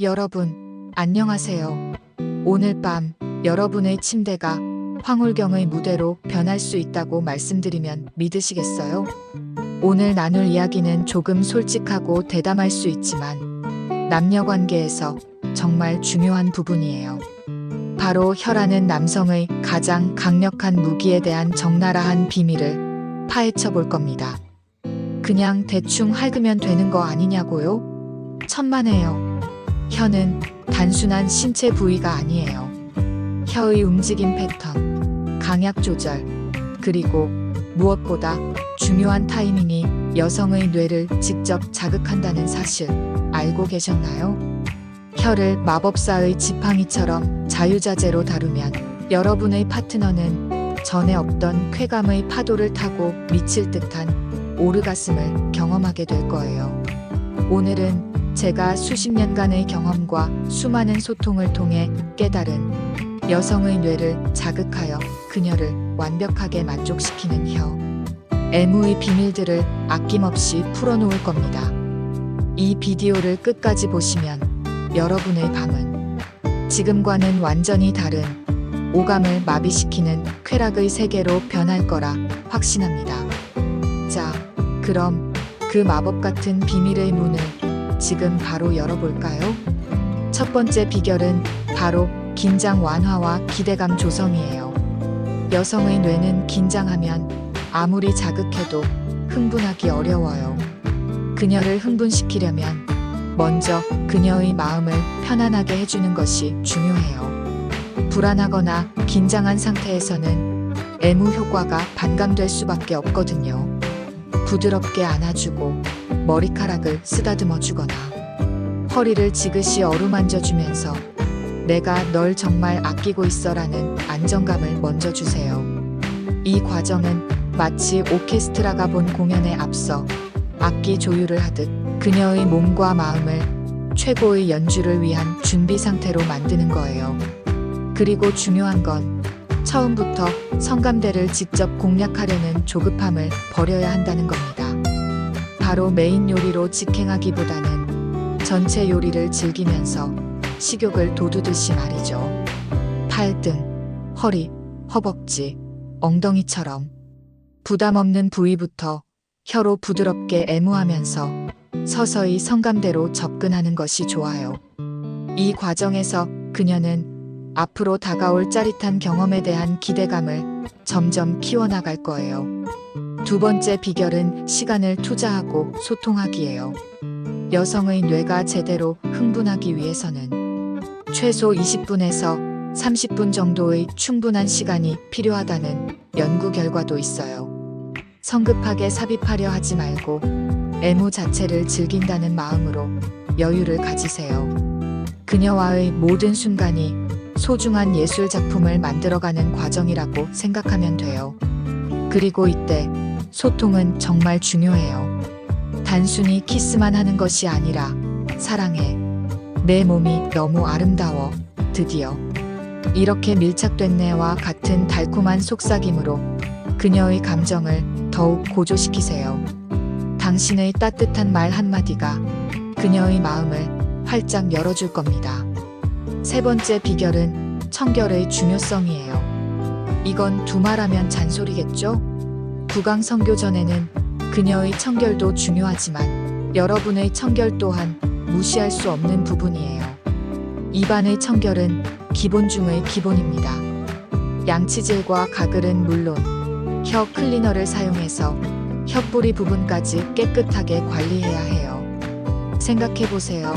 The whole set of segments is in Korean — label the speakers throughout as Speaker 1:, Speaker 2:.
Speaker 1: 여러분, 안녕하세요. 오늘 밤 여러분의 침대가 황홀경의 무대로 변할 수 있다고 말씀드리면 믿으시겠어요? 오늘 나눌 이야기는 조금 솔직하고 대담할 수 있지만 남녀 관계에서 정말 중요한 부분이에요. 바로 혀라는 남성의 가장 강력한 무기에 대한 적나라한 비밀을 파헤쳐 볼 겁니다. 그냥 대충 핥으면 되는 거 아니냐고요? 천만에요. 혀는 단순한 신체 부위가 아니에요. 혀의 움직임 패턴, 강약 조절, 그리고 무엇보다 중요한 타이밍이 여성의 뇌를 직접 자극한다는 사실 알고 계셨나요? 혀를 마법사의 지팡이처럼 자유자재로 다루면 여러분의 파트너는 전에 없던 쾌감의 파도를 타고 미칠 듯한 오르가슴을 경험하게 될 거예요. 오늘은 제가 수십 년간의 경험과 수많은 소통을 통해 깨달은 여성의 뇌를 자극하여 그녀를 완벽하게 만족시키는 혀, 애무의 비밀들을 아낌없이 풀어놓을 겁니다. 이 비디오를 끝까지 보시면 여러분의 밤은 지금과는 완전히 다른 오감을 마비시키는 쾌락의 세계로 변할 거라 확신합니다. 자, 그럼 그 마법 같은 비밀의 문을 지금 바로 열어볼까요? 첫 번째 비결은 바로 긴장 완화와 기대감 조성이에요. 여성의 뇌는 긴장하면 아무리 자극해도 흥분하기 어려워요. 그녀를 흥분시키려면 먼저 그녀의 마음을 편안하게 해주는 것이 중요해요. 불안하거나 긴장한 상태에서는 애무 효과가 반감될 수밖에 없거든요. 부드럽게 안아주고 머리카락을 쓰다듬어 주거나 허리를 지그시 어루만져 주면서 내가 널 정말 아끼고 있어라는 안정감을 먼저 주세요. 이 과정은 마치 오케스트라가 본 공연에 앞서 악기 조율을 하듯 그녀의 몸과 마음을 최고의 연주를 위한 준비 상태로 만드는 거예요. 그리고 중요한 건 처음부터 성감대를 직접 공략하려는 조급함을 버려야 한다는 겁니다. 바로 메인 요리로 직행하기보다는 전체 요리를 즐기면서 식욕을 돋우듯이 말이죠. 팔등, 허리, 허벅지, 엉덩이처럼 부담 없는 부위부터 혀로 부드럽게 애무하면서 서서히 성감대로 접근하는 것이 좋아요. 이 과정에서 그녀는 앞으로 다가올 짜릿한 경험에 대한 기대감을 점점 키워나갈 거예요. 두 번째 비결은 시간을 투자하고 소통하기예요. 여성의 뇌가 제대로 흥분하기 위해서는 최소 20분에서 30분 정도의 충분한 시간이 필요하다는 연구 결과도 있어요. 성급하게 삽입하려 하지 말고 애무 자체를 즐긴다는 마음으로 여유를 가지세요. 그녀와의 모든 순간이 소중한 예술 작품을 만들어가는 과정이라고 생각하면 돼요. 그리고 이때 소통은 정말 중요해요. 단순히 키스만 하는 것이 아니라 사랑해. 내 몸이 너무 아름다워. 드디어. 이렇게 밀착됐네와 같은 달콤한 속삭임으로 그녀의 감정을 더욱 고조시키세요. 당신의 따뜻한 말 한마디가 그녀의 마음을 활짝 열어줄 겁니다. 세 번째 비결은 청결의 중요성이에요. 이건 두말하면 잔소리겠죠? 구강 성교 전에는 그녀의 청결도 중요하지만 여러분의 청결 또한 무시할 수 없는 부분이에요. 입안의 청결은 기본 중의 기본입니다. 양치질과 가글은 물론 혀 클리너를 사용해서 혀뿌리 부분까지 깨끗하게 관리해야 해요. 생각해보세요.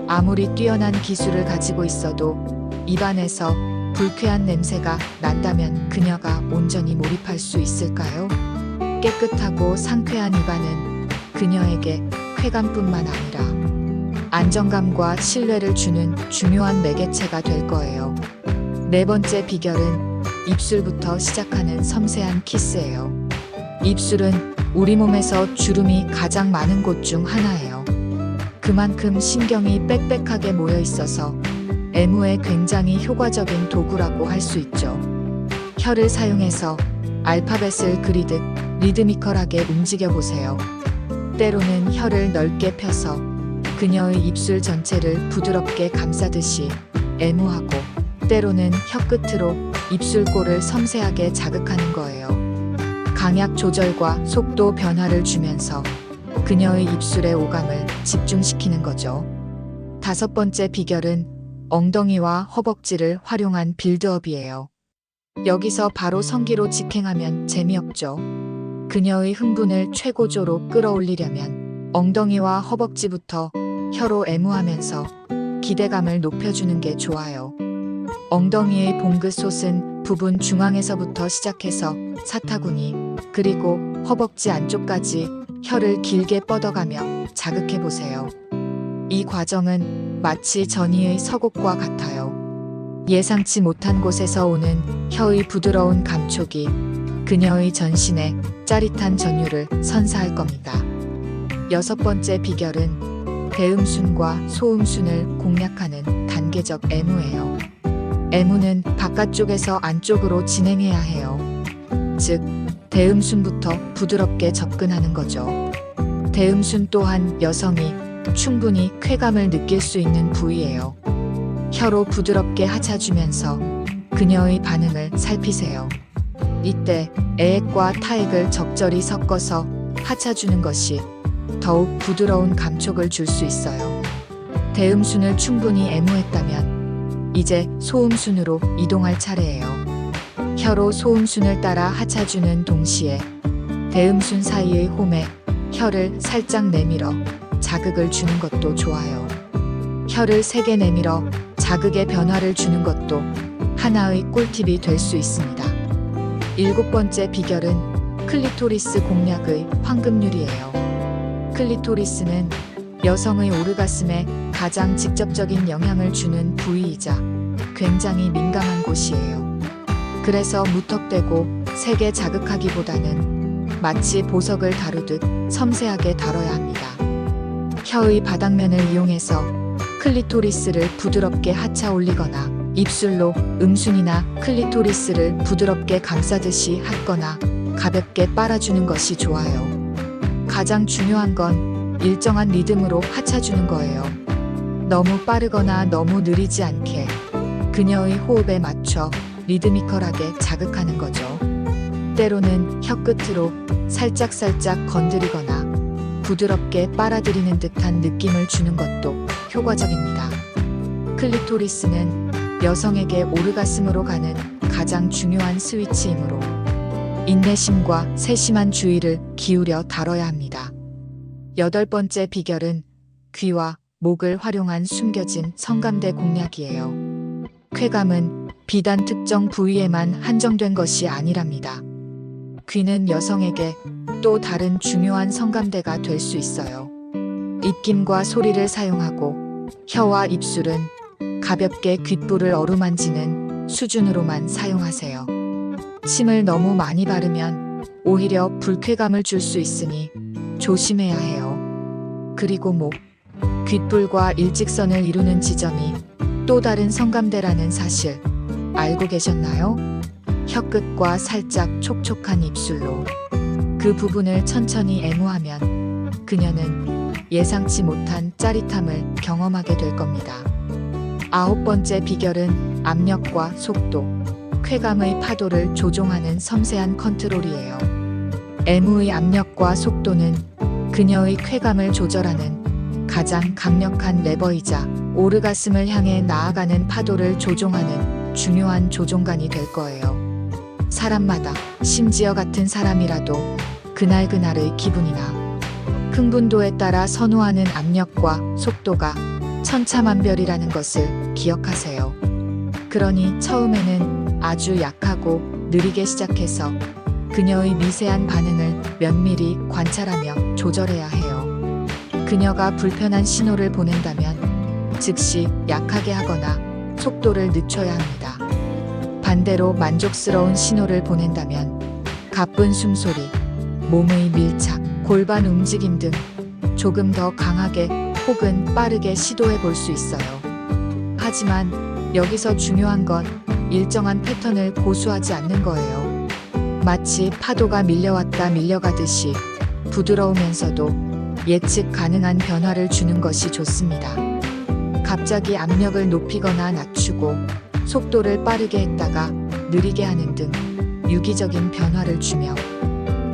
Speaker 1: 아무리 뛰어난 기술을 가지고 있어도 입안에서 불쾌한 냄새가 난다면 그녀가 온전히 몰입할 수 있을까요? 깨끗하고 상쾌한 입안은 그녀에게 쾌감뿐만 아니라 안정감과 신뢰를 주는 중요한 매개체가 될 거예요. 네 번째 비결은 입술부터 시작하는 섬세한 키스예요. 입술은 우리 몸에서 주름이 가장 많은 곳 중 하나예요. 그만큼 신경이 빽빽하게 모여 있어서 애무에 굉장히 효과적인 도구라고 할 수 있죠. 혀를 사용해서 알파벳을 그리듯 리드미컬하게 움직여 보세요. 때로는 혀를 넓게 펴서 그녀의 입술 전체를 부드럽게 감싸듯이 애무하고 때로는 혀끝으로 입술골을 섬세하게 자극하는 거예요. 강약 조절과 속도 변화를 주면서 그녀의 입술의 오감을 집중시키는 거죠. 5번째 비결은 엉덩이와 허벅지를 활용한 빌드업이에요. 여기서 바로 성기로 직행하면 재미없죠. 그녀의 흥분을 최고조로 끌어올리려면 엉덩이와 허벅지부터 혀로 애무하면서 기대감을 높여주는 게 좋아요. 엉덩이의 봉긋 솟은 부분 중앙에서부터 시작해서 사타구니 그리고 허벅지 안쪽까지 혀를 길게 뻗어가며 자극해보세요. 이 과정은 마치 전이의 서곡과 같아요. 예상치 못한 곳에서 오는 혀의 부드러운 감촉이 그녀의 전신에 짜릿한 전율을 선사할 겁니다. 6번째 비결은 대음순과 소음순을 공략하는 단계적 애무예요. 애무는 바깥쪽에서 안쪽으로 진행해야 해요. 즉, 대음순부터 부드럽게 접근하는 거죠. 대음순 또한 여성이 충분히 쾌감을 느낄 수 있는 부위예요. 혀로 부드럽게 하차주면서 그녀의 반응을 살피세요. 이때 애액과 타액을 적절히 섞어서 하차주는 것이 더욱 부드러운 감촉을 줄 수 있어요. 대음순을 충분히 애무했다면 이제 소음순으로 이동할 차례예요. 혀로 소음순을 따라 하차주는 동시에 대음순 사이의 홈에 혀를 살짝 내밀어 자극을 주는 것도 좋아요. 혀를 세게 내밀어 자극의 변화를 주는 것도 하나의 꿀팁이 될 수 있습니다. 7번째 비결은 클리토리스 공략의 황금률이에요. 클리토리스는 여성의 오르가슴에 가장 직접적인 영향을 주는 부위이자 굉장히 민감한 곳이에요. 그래서 무턱대고 세게 자극하기보다는 마치 보석을 다루듯 섬세하게 다뤄야 합니다. 혀의 바닥면을 이용해서 클리토리스를 부드럽게 하차 올리거나 입술로 음순이나 클리토리스를 부드럽게 감싸듯이 핥거나 가볍게 빨아주는 것이 좋아요. 가장 중요한 건 일정한 리듬으로 하차주는 거예요. 너무 빠르거나 너무 느리지 않게 그녀의 호흡에 맞춰 리드미컬하게 자극하는 거죠. 때로는 혀끝으로 살짝살짝 건드리거나 부드럽게 빨아들이는 듯한 느낌을 주는 것도 효과적입니다. 클리토리스는 여성에게 오르가슴으로 가는 가장 중요한 스위치이므로 인내심과 세심한 주의를 기울여 다뤄야 합니다. 8번째 비결은 귀와 목을 활용한 숨겨진 성감대 공략이에요. 쾌감은 비단 특정 부위에만 한정된 것이 아니랍니다. 귀는 여성에게 또 다른 중요한 성감대가 될 수 있어요. 입김과 소리를 사용하고 혀와 입술은 가볍게 귓불을 어루만지는 수준으로만 사용하세요. 침을 너무 많이 바르면 오히려 불쾌감을 줄 수 있으니 조심해야 해요. 그리고 목, 귓불과 일직선을 이루는 지점이 또 다른 성감대라는 사실 알고 계셨나요? 혀끝과 살짝 촉촉한 입술로 그 부분을 천천히 애무하면 그녀는 예상치 못한 짜릿함을 경험하게 될 겁니다. 9번째 비결은 압력과 속도, 쾌감의 파도를 조종하는 섬세한 컨트롤이에요. 애무의 압력과 속도는 그녀의 쾌감을 조절하는 가장 강력한 레버이자 오르가슴을 향해 나아가는 파도를 조종하는 중요한 조종관이 될 거예요. 사람마다, 심지어 같은 사람이라도 그날그날의 기분이나 흥분도에 따라 선호하는 압력과 속도가 천차만별이라는 것을 기억하세요. 그러니 처음에는 아주 약하고 느리게 시작해서 그녀의 미세한 반응을 면밀히 관찰하며 조절해야 해요. 그녀가 불편한 신호를 보낸다면 즉시 약하게 하거나 속도를 늦춰야 합니다. 반대로 만족스러운 신호를 보낸다면 가쁜 숨소리, 몸의 밀착, 골반 움직임 등 조금 더 강하게 혹은 빠르게 시도해 볼 수 있어요. 하지만 여기서 중요한 건 일정한 패턴을 고수하지 않는 거예요. 마치 파도가 밀려왔다 밀려가듯이 부드러우면서도 예측 가능한 변화를 주는 것이 좋습니다. 갑자기 압력을 높이거나 낮추고 속도를 빠르게 했다가 느리게 하는 등 유기적인 변화를 주며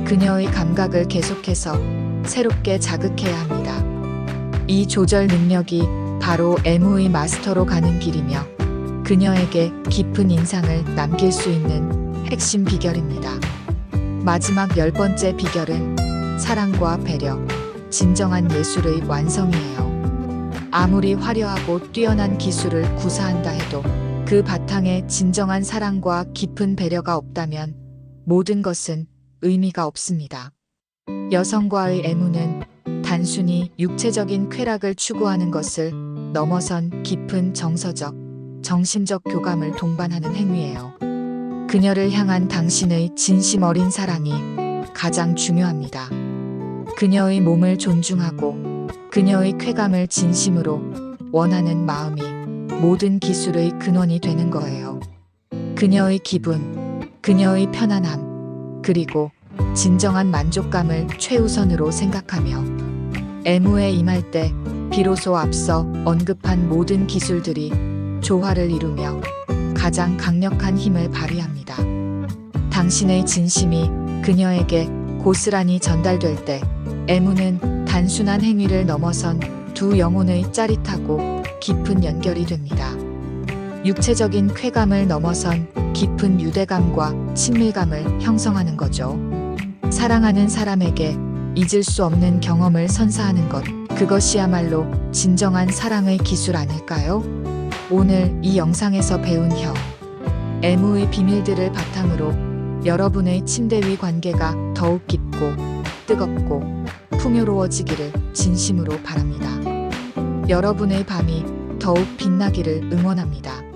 Speaker 1: 그녀의 감각을 계속해서 새롭게 자극해야 합니다. 이 조절 능력이 바로 애무의 마스터로 가는 길이며 그녀에게 깊은 인상을 남길 수 있는 핵심 비결입니다. 마지막 10번째 비결은 사랑과 배려, 진정한 예술의 완성이에요. 아무리 화려하고 뛰어난 기술을 구사한다 해도 그 바탕에 진정한 사랑과 깊은 배려가 없다면 모든 것은 의미가 없습니다. 여성과의 애무는 단순히 육체적인 쾌락을 추구하는 것을 넘어선 깊은 정서적, 정신적 교감을 동반하는 행위예요. 그녀를 향한 당신의 진심 어린 사랑이 가장 중요합니다. 그녀의 몸을 존중하고 그녀의 쾌감을 진심으로 원하는 마음이 모든 기술의 근원이 되는 거예요. 그녀의 기분, 그녀의 편안함, 그리고 진정한 만족감을 최우선으로 생각하며 애무에 임할 때 비로소 앞서 언급한 모든 기술들이 조화를 이루며 가장 강력한 힘을 발휘합니다. 당신의 진심이 그녀에게 고스란히 전달될 때 애무는 단순한 행위를 넘어선 두 영혼의 짜릿하고 깊은 연결이 됩니다. 육체적인 쾌감을 넘어선 깊은 유대감과 친밀감을 형성하는 거죠. 사랑하는 사람에게 잊을 수 없는 경험을 선사하는 것, 그것이야말로 진정한 사랑의 기술 아닐까요? 오늘 이 영상에서 배운 애무의 비밀들을 바탕으로 여러분의 침대 위 관계가 더욱 깊고 뜨겁고 풍요로워지기를 진심으로 바랍니다. 여러분의 밤이 더욱 빛나기를 응원합니다.